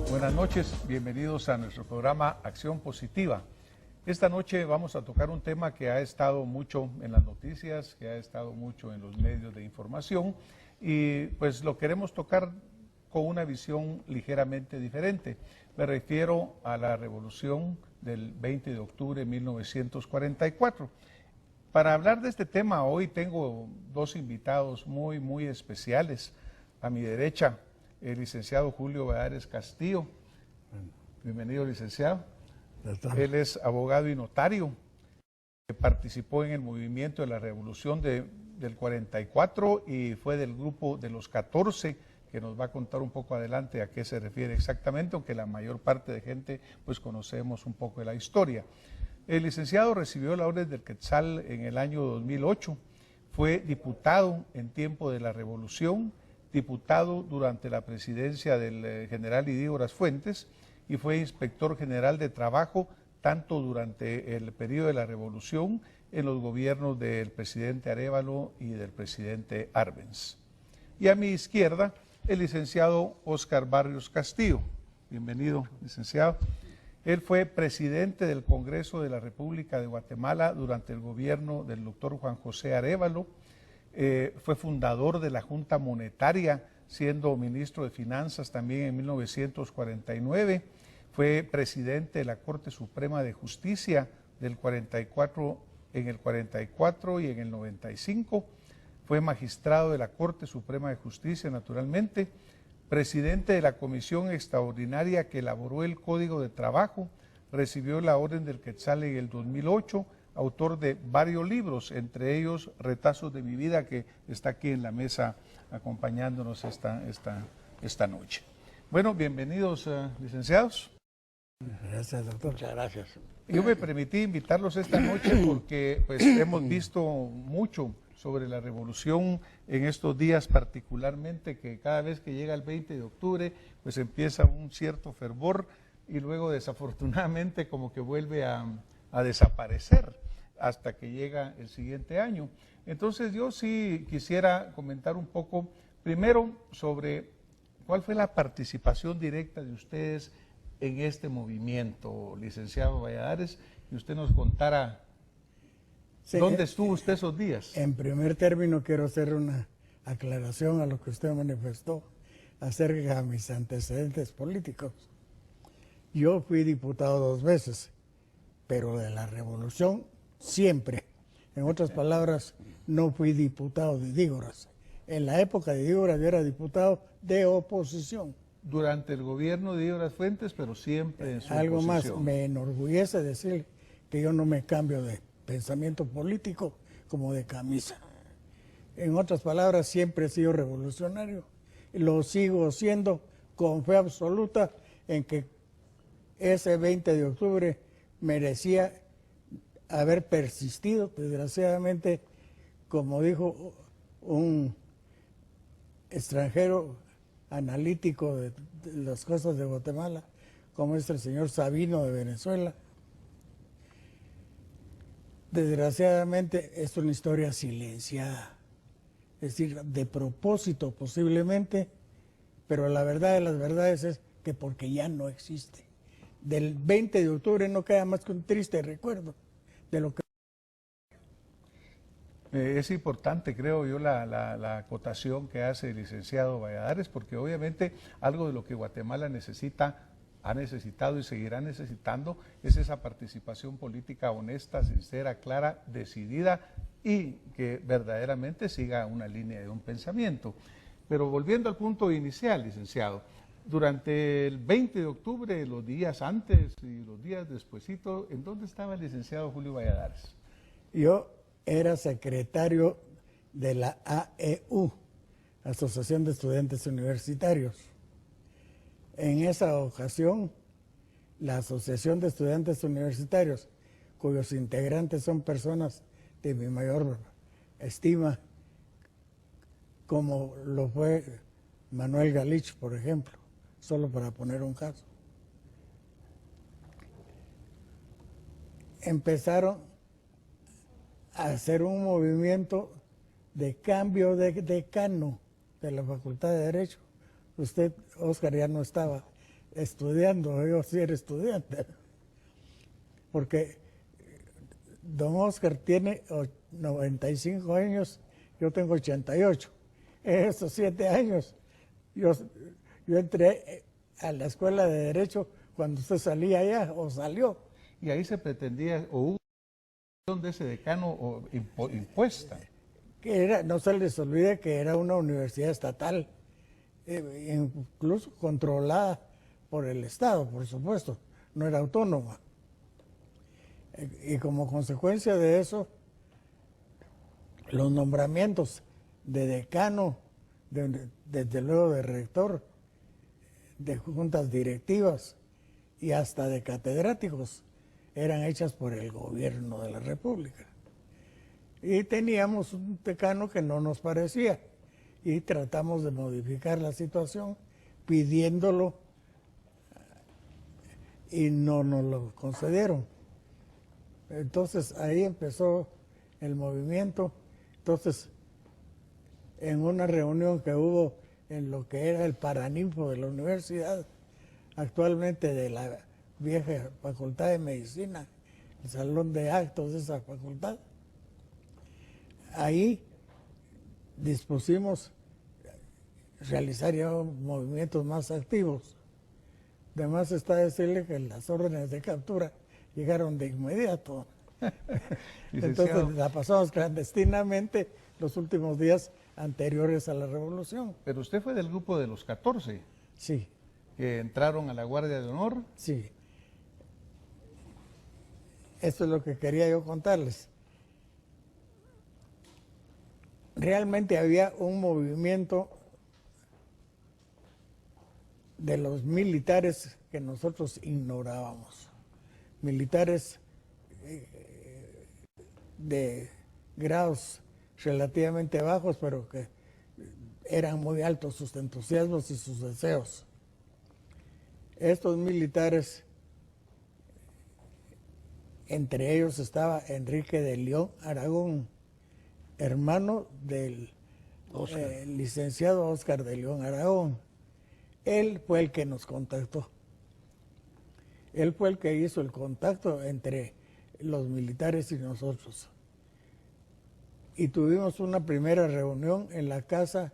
Buenas noches, bienvenidos a nuestro programa Acción Positiva. Esta noche vamos a tocar un tema que ha estado mucho en las noticias, que ha estado mucho en los medios de información y pues lo queremos tocar con una visión ligeramente diferente. Me refiero a la revolución del 20 de octubre de 1944. Para hablar de este tema hoy tengo dos invitados muy especiales. A mi derecha, el licenciado Julio Valladares Castillo. Bienvenido, licenciado. Él es abogado y notario, que participó en el movimiento de la revolución del 44 y fue del grupo de los 14, que nos va a contar un poco adelante a qué se refiere exactamente, aunque la mayor parte de gente pues conocemos un poco de la historia. El licenciado recibió la Orden del Quetzal en el año 2008, fue diputado en tiempo de la revolución, diputado durante la presidencia del general Idígoras Fuentes y fue inspector general de trabajo tanto durante el periodo de la revolución en los gobiernos del presidente Arévalo y del presidente Arbenz. Y a mi izquierda, el licenciado Óscar Barrios Castillo. Bienvenido, licenciado. Él fue presidente del Congreso de la República de Guatemala durante el gobierno del doctor Juan José Arévalo. Fue fundador de la Junta Monetaria, siendo ministro de Finanzas también en 1949. Fue presidente de la Corte Suprema de Justicia del 44, en el 44 y en el 95. Fue magistrado de la Corte Suprema de Justicia, naturalmente. Presidente de la Comisión Extraordinaria que elaboró el Código de Trabajo. Recibió la Orden del Quetzal en el 2008. Autor de varios libros, entre ellos Retazos de mi vida, que está aquí en la mesa acompañándonos esta noche. Bueno, bienvenidos, licenciados. Gracias, doctor. Muchas gracias. Yo me permití invitarlos esta noche porque pues, hemos visto mucho sobre la revolución en estos días, particularmente que cada vez que llega el 20 de octubre, pues empieza un cierto fervor y luego desafortunadamente como que vuelve a desaparecer hasta que llega el siguiente año. Entonces yo sí quisiera comentar un poco, primero sobre cuál fue la participación directa de ustedes en este movimiento, licenciado Valladares, y usted nos contara dónde estuvo usted esos días. En primer término quiero hacer una aclaración a lo que usted manifestó acerca de mis antecedentes políticos. Yo fui diputado 2 veces, pero de la revolución siempre. En otras palabras, no fui diputado de Idígoras. En la época de Idígoras yo era diputado de oposición. Durante el gobierno de Idígoras Fuentes, pero siempre en su Algo oposición. más, me enorgullece decir que yo no me cambio de pensamiento político como de camisa. En otras palabras, siempre he sido revolucionario. Lo sigo siendo con fe absoluta en que ese 20 de octubre merecía haber persistido. Desgraciadamente, como dijo un extranjero analítico de las cosas de Guatemala, como es el señor Sabino de Venezuela, desgraciadamente es una historia silenciada, es decir, de propósito posiblemente, pero la verdad de las verdades es que porque ya no existe. Del 20 de octubre no queda más que un triste recuerdo de lo que... Es importante, creo yo, la acotación que hace el licenciado Valladares, porque obviamente algo de lo que Guatemala necesita, ha necesitado y seguirá necesitando, es esa participación política honesta, sincera, clara, decidida y que verdaderamente siga una línea de un pensamiento. Pero volviendo al punto inicial, licenciado, durante el 20 de octubre, los días antes y los días despuesito, ¿en dónde estaba el licenciado Julio Valladares? Yo era secretario de la AEU, Asociación de Estudiantes Universitarios. En esa ocasión, la Asociación de Estudiantes Universitarios, cuyos integrantes son personas de mi mayor estima, como lo fue Manuel Galich, por ejemplo, solo para poner un caso, empezaron a hacer un movimiento de cambio de decano de la Facultad de Derecho. Usted, Óscar, ya no estaba estudiando, yo sí era estudiante, porque don Oscar tiene 95 años, yo tengo 88. En estos 7 años, yo entré a la escuela de Derecho cuando usted salía allá, o salió. Y ahí se pretendía, o hubo de ese decano impuesta. Que era, no se les olvide que era una universidad estatal, incluso controlada por el Estado, por supuesto, no era autónoma. Y como consecuencia de eso, los nombramientos de decano, desde luego de rector, de juntas directivas y hasta de catedráticos, eran hechas por el gobierno de la República. Y teníamos un decano que no nos parecía y tratamos de modificar la situación pidiéndolo y no nos lo concedieron. Entonces ahí empezó el movimiento. Entonces, en una reunión que hubo en lo que era el Paraninfo de la universidad, actualmente de la vieja Facultad de Medicina, el salón de actos de esa facultad, ahí dispusimos realizar ya movimientos más activos. Además está decirle que las órdenes de captura llegaron de inmediato. Entonces la pasamos clandestinamente los últimos días anteriores a la revolución. Pero usted fue del grupo de los 14. Sí. Que entraron a la Guardia de Honor. Sí. Eso es lo que quería yo contarles. Realmente había un movimiento de los militares que nosotros ignorábamos. Militares de grados relativamente bajos, pero que eran muy altos sus entusiasmos y sus deseos. Estos militares, entre ellos estaba Enrique de León Aragón, hermano del licenciado Oscar de León Aragón. Él fue el que nos contactó. Él fue el que hizo el contacto entre los militares y nosotros. Y tuvimos una primera reunión en la casa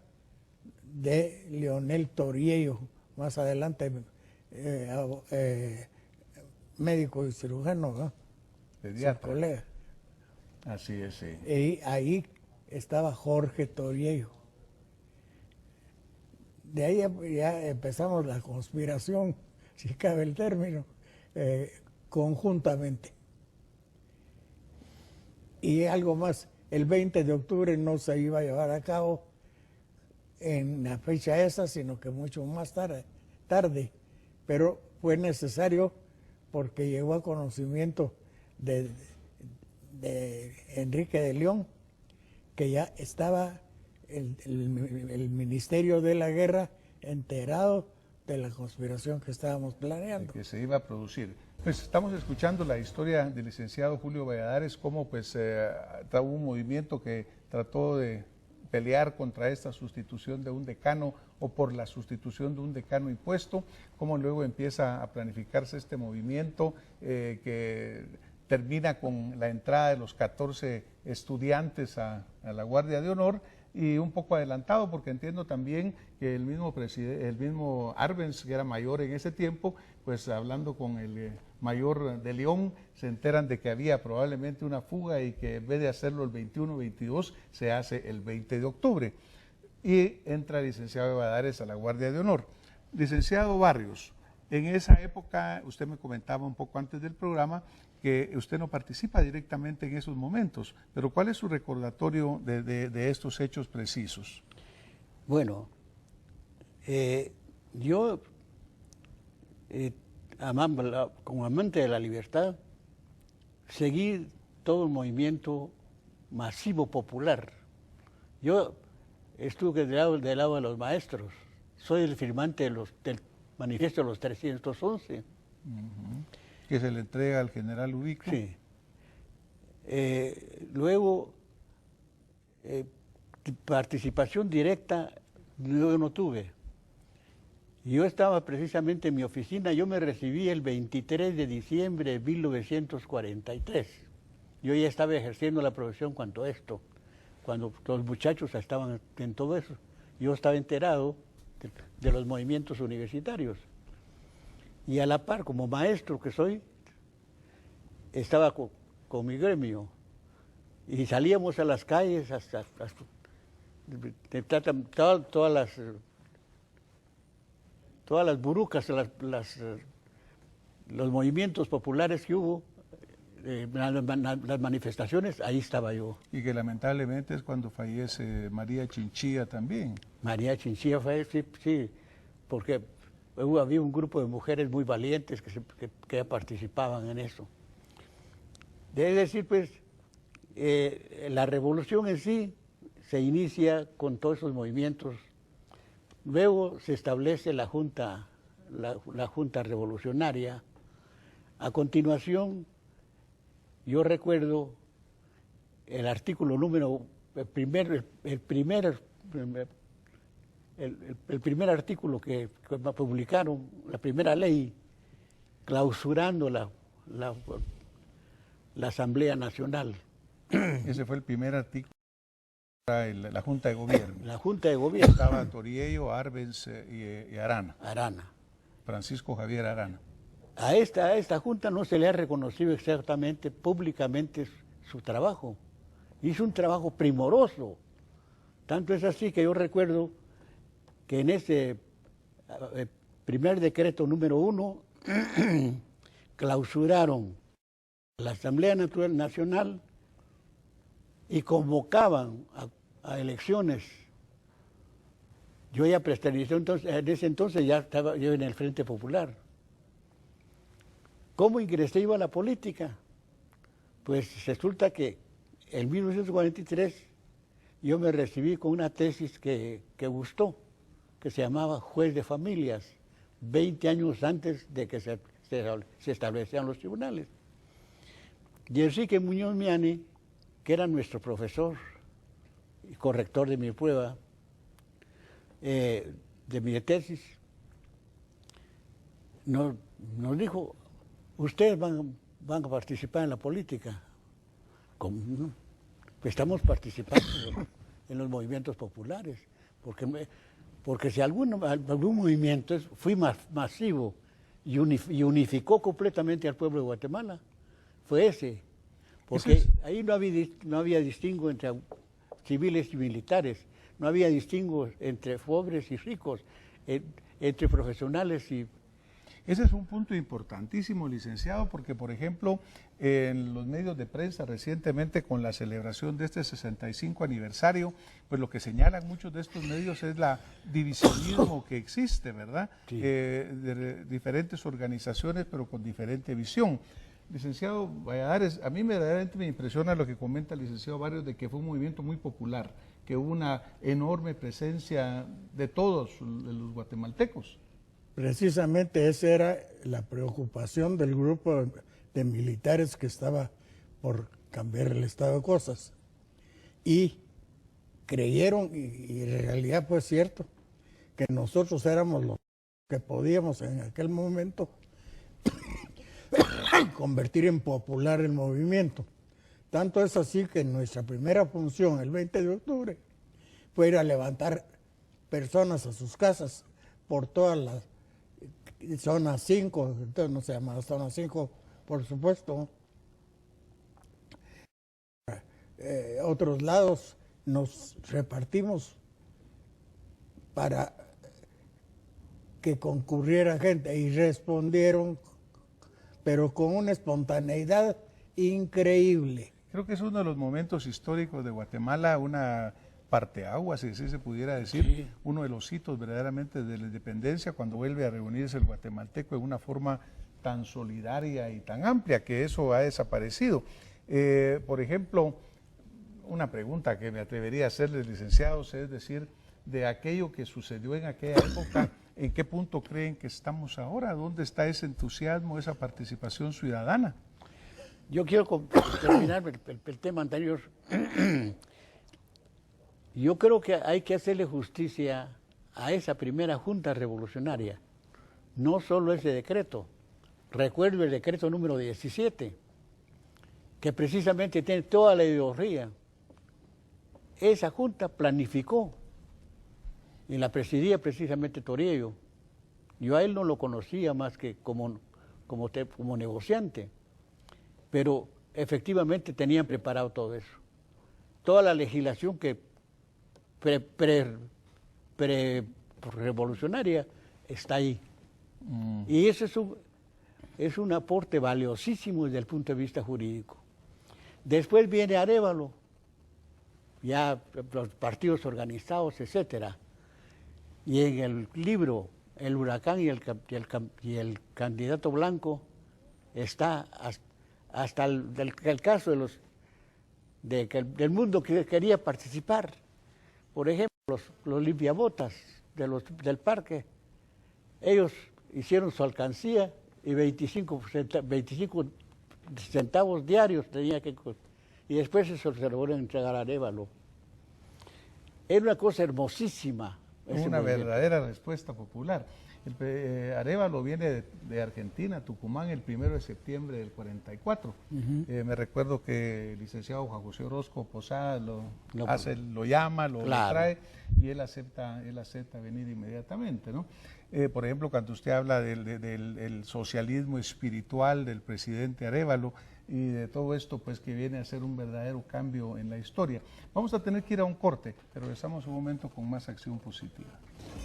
de Leonel Toriello, más adelante médico y cirujano, ¿no? Pediatra. Su colega. Así es, sí. Y ahí estaba Jorge Toriello. De ahí ya empezamos la conspiración, si cabe el término, conjuntamente. Y algo más, el 20 de octubre no se iba a llevar a cabo en la fecha esa, sino que mucho más tarde, pero fue necesario porque llegó a conocimiento de Enrique de León que ya estaba el Ministerio de la Guerra enterado de la conspiración que estábamos planeando. Que se iba a producir. Pues estamos escuchando la historia del licenciado Julio Valladares, cómo pues hubo un movimiento que trató de pelear contra esta sustitución de un decano o por la sustitución de un decano impuesto, cómo luego empieza a planificarse este movimiento que termina con la entrada de los 14 estudiantes a la Guardia de Honor, y un poco adelantado porque entiendo también que el mismo Arbenz, que era mayor en ese tiempo, pues hablando con el mayor de León, se enteran de que había probablemente una fuga y que en vez de hacerlo el 21-22 se hace el 20 de octubre. Y entra el licenciado Valladares a la Guardia de Honor. Licenciado Barrios, en esa época, usted me comentaba un poco antes del programa, que usted no participa directamente en esos momentos, pero ¿cuál es su recordatorio de estos hechos precisos? Bueno, yo, como amante de la libertad, seguí todo el movimiento masivo popular. Yo estuve del lado de los maestros, soy el firmante del manifiesto de los 311. Que se le entrega al general Ubico. Sí. Luego, participación directa yo no tuve. Yo estaba precisamente en mi oficina, yo me recibí el 23 de diciembre de 1943. Yo ya estaba ejerciendo la profesión cuando los muchachos estaban en todo eso. Yo estaba enterado de los movimientos universitarios. Y a la par, como maestro que soy, estaba con mi gremio. Y salíamos a las calles todas las burucas, los movimientos populares que hubo, las manifestaciones, ahí estaba yo. Y que lamentablemente es cuando fallece María Chinchilla también. María Chinchilla fue, sí, porque había un grupo de mujeres muy valientes que participaban en eso. Debe decir, pues, la revolución en sí se inicia con todos esos movimientos. Luego se establece la Junta Revolucionaria. A continuación, yo recuerdo el artículo el primer artículo que publicaron, la primera ley, clausurando la Asamblea Nacional. Ese fue el primer artículo para la Junta de Gobierno. La Junta de Gobierno. Estaba Toriello, Arbenz y Arana. Arana. Francisco Javier Arana. A esta Junta no se le ha reconocido exactamente, públicamente, su trabajo. Hizo un trabajo primoroso. Tanto es así que yo recuerdo que en ese primer decreto número 1 clausuraron la Asamblea Nacional y convocaban a elecciones. Yo ya prestalicé, en ese entonces ya estaba yo en el Frente Popular. ¿Cómo ingresé yo a la política? Pues resulta que en 1943 yo me recibí con una tesis que gustó, que se llamaba Juez de Familias, 20 años antes de que se establecieran los tribunales. Y Enrique Muñoz Miani, que era nuestro profesor y corrector de mi prueba, de mi tesis, nos dijo: ustedes van a participar en la política. ¿Cómo no? Pues estamos participando en los movimientos populares, porque si algún movimiento fue masivo y unificó completamente al pueblo de Guatemala, fue ese. Porque ahí no había distingo entre civiles y militares, no había distingo entre pobres y ricos, entre profesionales y... Ese es un punto importantísimo, licenciado, porque, por ejemplo, en los medios de prensa recientemente, con la celebración de este 65 aniversario, pues lo que señalan muchos de estos medios es la divisionismo que existe, ¿verdad? Sí. De diferentes organizaciones, pero con diferente visión. Licenciado Valladares, a mí verdaderamente me impresiona lo que comenta el licenciado Barrios, de que fue un movimiento muy popular, que hubo una enorme presencia de todos los guatemaltecos. Precisamente esa era la preocupación del grupo de militares que estaba por cambiar el estado de cosas. Y creyeron, y en realidad fue cierto, que nosotros éramos los que podíamos en aquel momento convertir en popular el movimiento. Tanto es así que nuestra primera función, el 20 de octubre, fue ir a levantar personas a sus casas por todas las zona 5, entonces no se llama zona 5, por supuesto. Otros lados nos repartimos para que concurriera gente y respondieron, pero con una espontaneidad increíble. Creo que es uno de los momentos históricos de Guatemala, una parteaguas, si así se pudiera decir, sí. Uno de los hitos verdaderamente de la independencia, cuando vuelve a reunirse el guatemalteco de una forma tan solidaria y tan amplia, que eso ha desaparecido. Por ejemplo, una pregunta que me atrevería a hacerles, licenciados, es decir, de aquello que sucedió en aquella época, ¿en qué punto creen que estamos ahora? ¿Dónde está ese entusiasmo, esa participación ciudadana? Yo quiero terminar el tema anterior. Yo creo que hay que hacerle justicia a esa primera junta revolucionaria, no solo ese decreto, recuerdo el decreto número 17, que precisamente tiene toda la ideología. Esa junta planificó, y la presidía precisamente Toribio. Yo a él no lo conocía más que como negociante, pero efectivamente tenían preparado todo eso. Toda la legislación que pre-revolucionaria está ahí. Y eso es un aporte valiosísimo desde el punto de vista jurídico. Después viene Arévalo, ya los partidos organizados, etcétera. Y en el libro El huracán y el candidato blanco está hasta el caso del mundo que quería participar. Por ejemplo, los limpiabotas del parque, ellos hicieron su alcancía y 25 centavos diarios tenía que... Y después eso se lo vuelven a entregar a Arévalo. Era una cosa hermosísima. Una verdadera respuesta popular. Arévalo viene de Argentina, Tucumán, el 1 de septiembre del 44. Me recuerdo que el licenciado Juan José Orozco Posada lo llama, lo trae, y él acepta venir inmediatamente, ¿no? Por ejemplo, cuando usted habla del socialismo espiritual del presidente Arévalo y de todo esto, pues que viene a ser un verdadero cambio en la historia. Vamos a tener que ir a un corte, pero regresamos un momento con más Acción Positiva.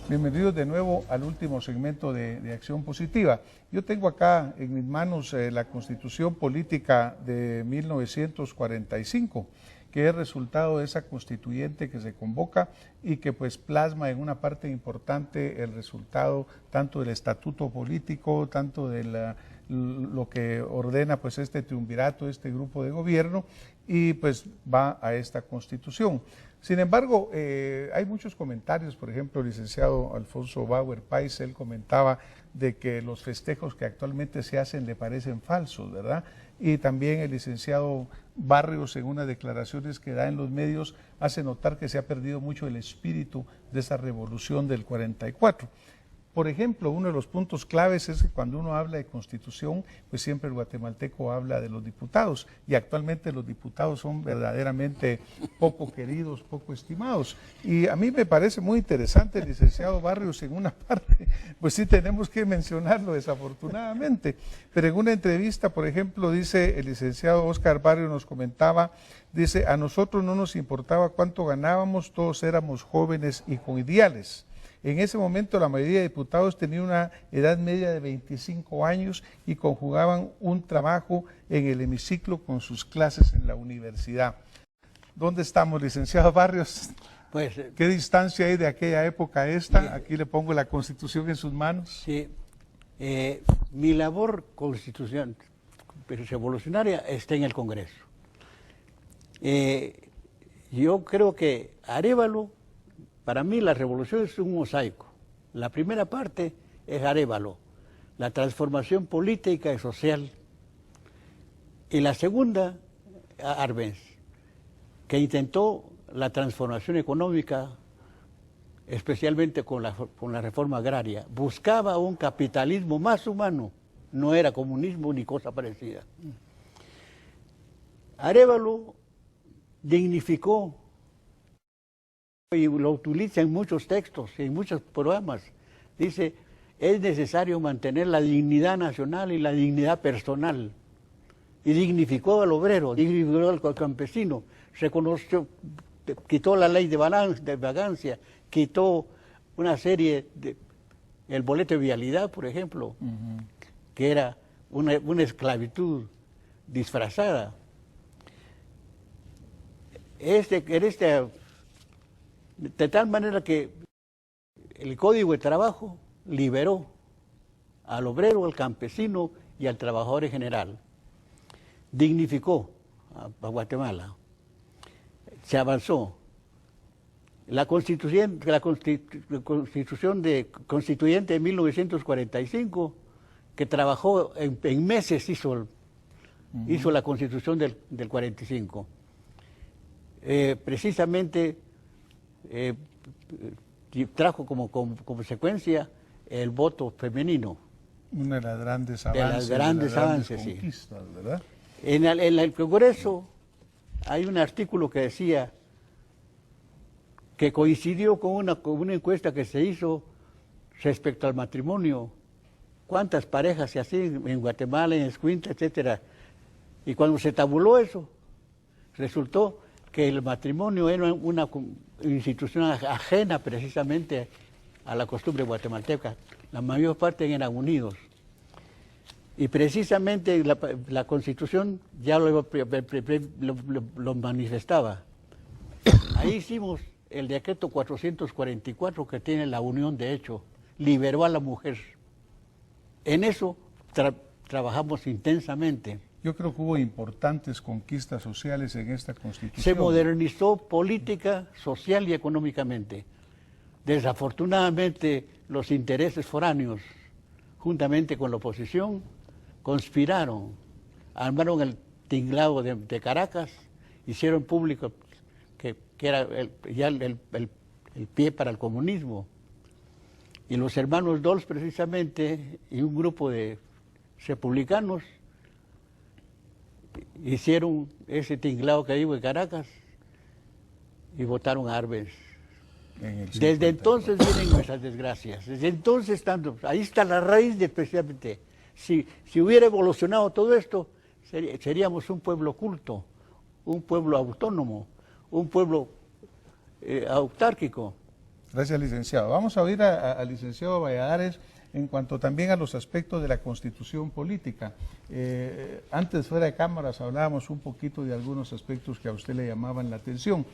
Bienvenidos de nuevo al último segmento de Acción Positiva. Yo tengo acá en mis manos la Constitución Política de 1945, que es resultado de esa constituyente que se convoca y que pues plasma en una parte importante el resultado tanto del estatuto político, tanto de lo que ordena pues este triunvirato, este grupo de gobierno, y pues va a esta constitución. Sin embargo, hay muchos comentarios, por ejemplo, el licenciado Alfonso Bauer Pais, él comentaba de que los festejos que actualmente se hacen le parecen falsos, ¿verdad? Y también el licenciado Barrios, en unas declaraciones que da en los medios, hace notar que se ha perdido mucho el espíritu de esa revolución del 44. Por ejemplo, uno de los puntos claves es que cuando uno habla de constitución, pues siempre el guatemalteco habla de los diputados, y actualmente los diputados son verdaderamente poco queridos, poco estimados. Y a mí me parece muy interesante el licenciado Barrios en una parte, pues sí tenemos que mencionarlo desafortunadamente, pero en una entrevista, por ejemplo, dice el licenciado Óscar Barrios, nos comentaba, dice, a nosotros no nos importaba cuánto ganábamos, todos éramos jóvenes y con ideales. En ese momento la mayoría de diputados tenía una edad media de 25 años y conjugaban un trabajo en el hemiciclo con sus clases en la universidad. ¿Dónde estamos, licenciado Barrios? Pues, ¿qué distancia hay de aquella época a esta? Aquí le pongo la Constitución en sus manos. Sí, mi labor revolucionaria está en el Congreso. Yo creo que Arévalo, para mí la revolución es un mosaico. La primera parte es Arévalo, la transformación política y social. Y la segunda, Arbenz, que intentó la transformación económica, especialmente con la reforma agraria. Buscaba un capitalismo más humano, no era comunismo ni cosa parecida. Arévalo dignificó, y lo utiliza en muchos textos, en muchos programas. Dice, es necesario mantener la dignidad nacional y la dignidad personal. Y dignificó al obrero, dignificó al campesino, reconoció, quitó la ley de vagancia, quitó una serie de... El boleto de vialidad, por ejemplo, que era una esclavitud disfrazada. De tal manera que el Código de Trabajo liberó al obrero, al campesino y al trabajador en general. Dignificó a Guatemala. Se avanzó. La constituyente de 1945, que trabajó en meses, hizo la Constitución del 45. Precisamente y trajo como consecuencia el voto femenino. Una de las grandes De avances, las grandes avances, sí. conquistas, ¿verdad? En el Congreso hay un artículo que decía que coincidió con una encuesta que se hizo respecto al matrimonio. ¿Cuántas parejas se hacían en Guatemala, en Escuintla, etcétera? Y cuando se tabuló eso, resultó que el matrimonio era una institución ajena precisamente a la costumbre guatemalteca. La mayor parte eran unidos. Y precisamente la Constitución ya lo manifestaba. Ahí hicimos el decreto 444 que tiene la unión de hecho, liberó a la mujer. En eso trabajamos intensamente. Yo creo que hubo importantes conquistas sociales en esta Constitución. Se modernizó política, social y económicamente. Desafortunadamente, los intereses foráneos, juntamente con la oposición, conspiraron, armaron el tinglado de Caracas, hicieron público que era ya el pie para el comunismo. Y los hermanos Dols, precisamente, y un grupo de republicanos, hicieron ese tinglado que digo en Caracas y votaron a Arbenz. Desde entonces vienen nuestras desgracias. Desde entonces, ahí está la raíz de especialmente. Si hubiera evolucionado todo esto, seríamos un pueblo culto, un pueblo autónomo, un pueblo autárquico. Gracias, licenciado. Vamos a oír al licenciado Valladares en cuanto también a los aspectos de la Constitución política. Antes, fuera de cámaras, hablábamos un poquito de algunos aspectos que a usted le llamaban la atención.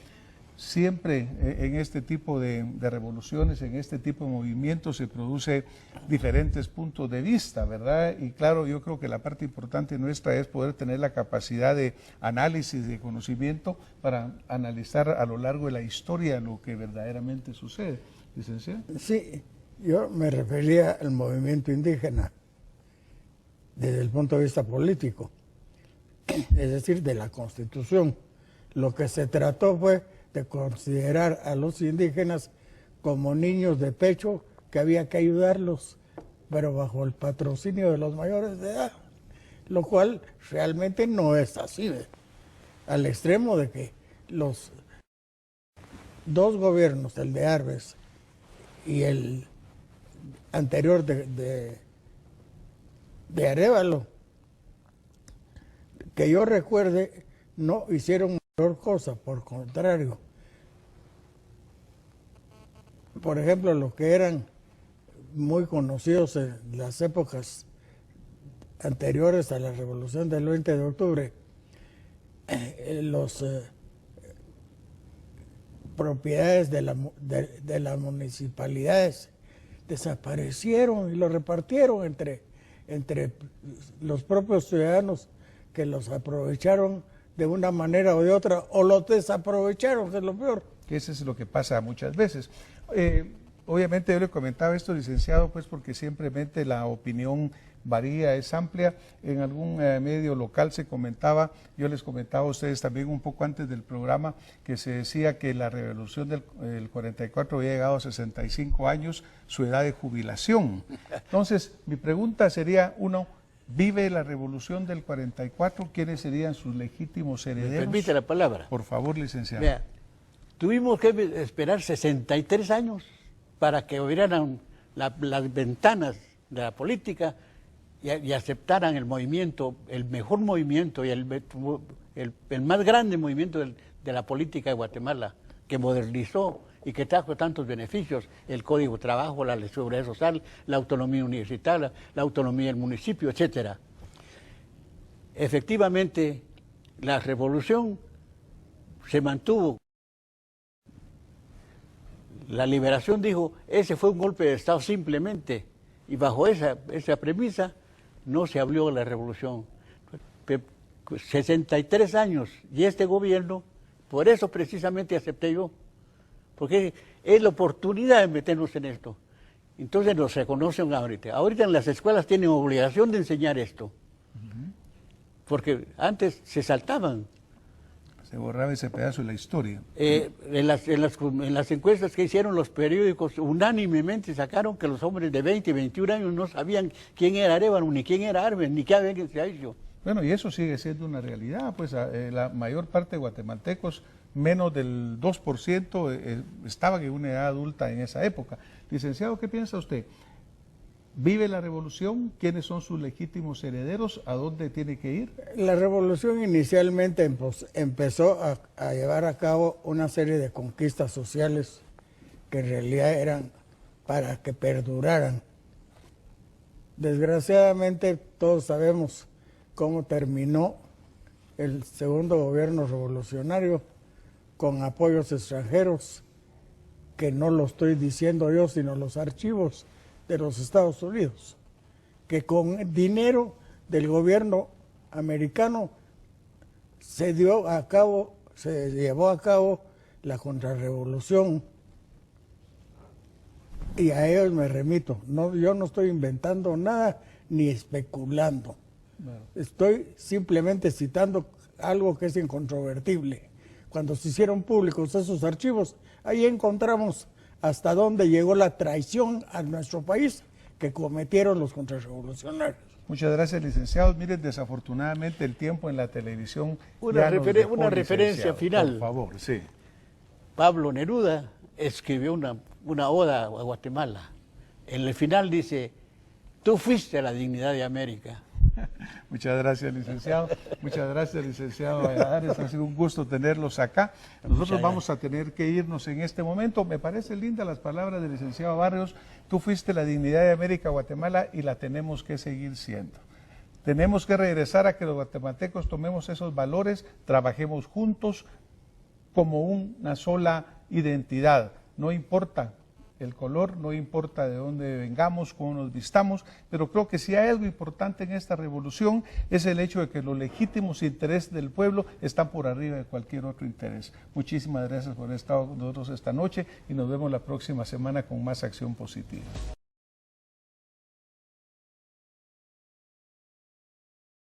Siempre en este tipo de revoluciones, en este tipo de movimientos se produce diferentes puntos de vista, ¿verdad? Y claro, yo creo que la parte importante nuestra es poder tener la capacidad de análisis, de conocimiento para analizar a lo largo de la historia lo que verdaderamente sucede. Licenciado. Sí, yo me refería al movimiento indígena desde el punto de vista político, es decir, de la Constitución. Lo que se trató fue de considerar a los indígenas como niños de pecho que había que ayudarlos, pero bajo el patrocinio de los mayores de edad, lo cual realmente no es así, al extremo de que los dos gobiernos, el de Arbenz y el anterior de Arévalo, que yo recuerde, no hicieron mayor cosa, por contrario. Por ejemplo, los que eran muy conocidos en las épocas anteriores a la revolución del 20 de octubre, los propiedades de las municipalidades desaparecieron y lo repartieron entre los propios ciudadanos que los aprovecharon de una manera o de otra, o los desaprovecharon, que es lo peor. Que eso es lo que pasa muchas veces. Obviamente yo le comentaba esto, licenciado, pues porque simplemente la opinión varía, es amplia. En algún medio local se comentaba, yo les comentaba a ustedes también un poco antes del programa, que se decía que la revolución del 44 había llegado a 65 años, su edad de jubilación. Entonces, mi pregunta sería, uno, ¿vive la revolución del 44? ¿Quiénes serían sus legítimos herederos? ¿Me permite la palabra? Por favor, licenciado. Vea, tuvimos que esperar 63 años para que abrieran las ventanas de la política y aceptaran el movimiento, el mejor movimiento y el más grande movimiento de la política de Guatemala, que modernizó y que trajo tantos beneficios: el Código de Trabajo, la Seguridad Social, la autonomía universitaria, la autonomía del municipio, etcétera. Efectivamente, la revolución se mantuvo. La Liberación dijo, ese fue un golpe de Estado simplemente, y bajo esa premisa no se abrió la revolución. 63 años, y este gobierno, por eso precisamente acepté yo, porque es la oportunidad de meternos en esto. Entonces nos reconocen ahorita. Ahorita en las escuelas tienen obligación de enseñar esto, porque antes se saltaban. Se borraba ese pedazo de la historia. En las encuestas que hicieron los periódicos, unánimemente sacaron que los hombres de 20 y 21 años no sabían quién era Arévalo, ni quién era Arbenz, ni qué había hecho. Bueno, y eso sigue siendo una realidad, pues la mayor parte de guatemaltecos, menos del 2%, estaban en una edad adulta en esa época. Licenciado, ¿qué piensa usted? ¿Vive la revolución? ¿Quiénes son sus legítimos herederos? ¿A dónde tiene que ir? La revolución inicialmente empezó a llevar a cabo una serie de conquistas sociales que en realidad eran para que perduraran. Desgraciadamente todos sabemos cómo terminó el segundo gobierno revolucionario con apoyos extranjeros, que no lo estoy diciendo yo, sino los archivos de los Estados Unidos, que con dinero del gobierno americano se llevó a cabo la contrarrevolución, y a ellos me remito. Yo no estoy inventando nada ni especulando. Bueno. Estoy simplemente citando algo que es incontrovertible. Cuando se hicieron públicos esos archivos, ahí encontramos hasta dónde llegó la traición a nuestro país que cometieron los contrarrevolucionarios. Muchas gracias, licenciados. Miren, desafortunadamente el tiempo en la televisión... Una referencia final. Por favor, sí. Pablo Neruda escribió una oda a Guatemala. En el final dice, tú fuiste la dignidad de América. Muchas gracias, licenciado. Muchas gracias, licenciado Valladares. Ha sido un gusto tenerlos acá. Nosotros vamos a tener que irnos en este momento. Me parecen lindas las palabras del licenciado Barrios. Tú fuiste la dignidad de América, Guatemala, y la tenemos que seguir siendo. Tenemos que regresar a que los guatemaltecos tomemos esos valores, trabajemos juntos como una sola identidad. No importa el color, no importa de dónde vengamos, cómo nos vistamos, pero creo que si hay algo importante en esta revolución es el hecho de que los legítimos intereses del pueblo están por arriba de cualquier otro interés. Muchísimas gracias por haber estado con nosotros esta noche y nos vemos la próxima semana con más Acción Positiva.